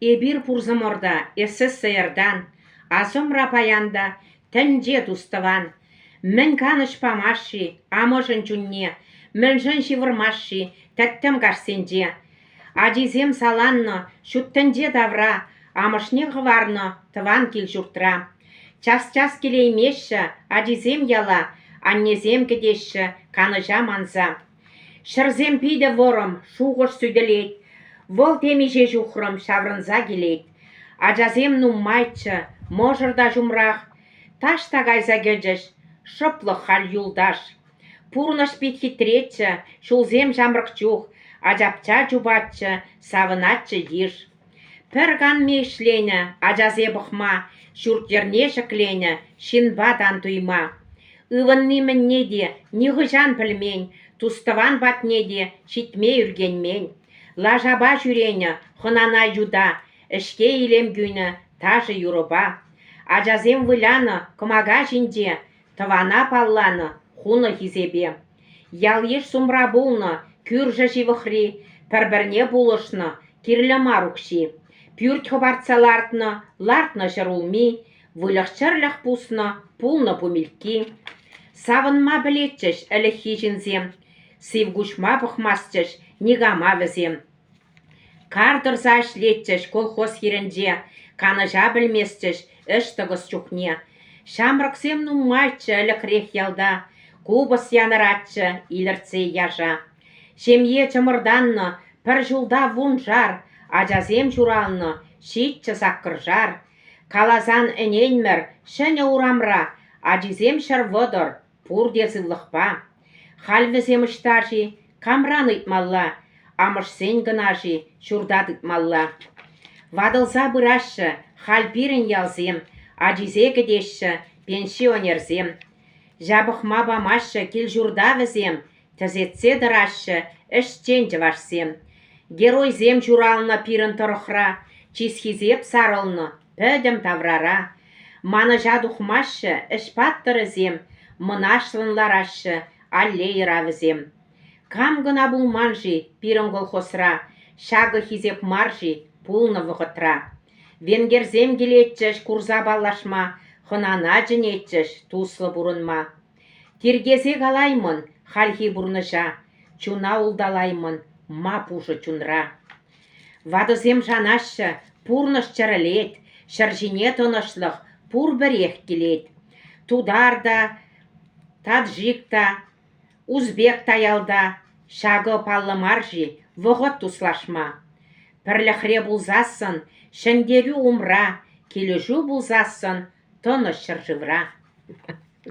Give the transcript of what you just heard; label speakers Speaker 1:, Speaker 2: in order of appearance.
Speaker 1: Эбир пурзыморда СССРдан, азымра паянда тәнже туставан. Мен каныш памаши, аможын чунне, міншін шивырмаши, тәттім карсенже. Адизем саланно, шуттенже давра, амышне ғыварно, тыван кил журтра. Час-час келеймеші, адизем яла, аннезем кедеші, каныжа манза. Шырзем пиде ворым, шуғыш сүделет, вол темиже жухрым шаврынза келет. Ажазем нуммайтчы, можырда жумрақ, таш тагайза гөджіш, шыплық хал юлдаш. Пурныш пит хитретчі, шулзем жамрық чух, ажапча жубатчы, савынатчы еш. Пірган мешлені, ажазе бұқма, шүрттерне шықлені, шинбадан туйма. Ывынны міннеде, нығыжан пілмен, туставан батнеде, шитме үргенмен. Лажаба жүрені, хынана юда, ішке илем гүйні, тажы юрыба. Ажазем выляны, кымага жинде, тывана палланы, хуны хизебе. Ялеш сумра болны, күржі живықри, пір-бірне болышны, кирлі марукши. Пюрт хабарцалартны, лартны жырулми, вылық-чырлық пусны, пулны пумилки. Савынма білетчіш әлі хижінзем, севгушма бұқмастыш, негама візем. Кардырза ішлетчіш колхоз херінде, каныжа білместіш, іш тығыз чухне. Шамрықсем нумайтчы әлі крех ялда, кубыс яныратчы, илірце яжа. Шемье чымырданны, пір жылда вун жар, ажазем журалны, шитчі саққыр жар. Калазан әненмір, шыны урамра, ажизем шырвыдыр, пурде зылықпа. Халвізем ыштажи, камран итмалла, амыш сен гынажи, шурдат итмалла. Вадылза бұрашы, халпирін ялзем, ажизе кедеші, пенсионерзем. Жабықма бамашы, кел журда візем, тізетсе дырашы, іштен жывашсем. Геройзем журалына пирін тұрықра, чисхизеп сарылны, пөдім таврара. Маны жадухмашы, ішпаттырызем, мұнашлынларашы, аллейравызем. Кам гына булманжи, пирін колхозра, шағы хизеп маржи, пулны вғытра. Венгерзем келетчіш, курза балашма, хынана жінетчіш, туслы бұрынма. Тергезе қалаймын, халхи бұрныжа, чуна улдалаймын, ма пужы чунра. Вадызем жанашы, пурныш чырылет, шыржине тонышлық, пур бірех келет. Тударда, таджикта, узбек таялда, шағы паллы маржи, вғыт туслашма. Пірліхре бұлзасын, шындерю умра, кележу бұлзасын, тоныш шыржывра.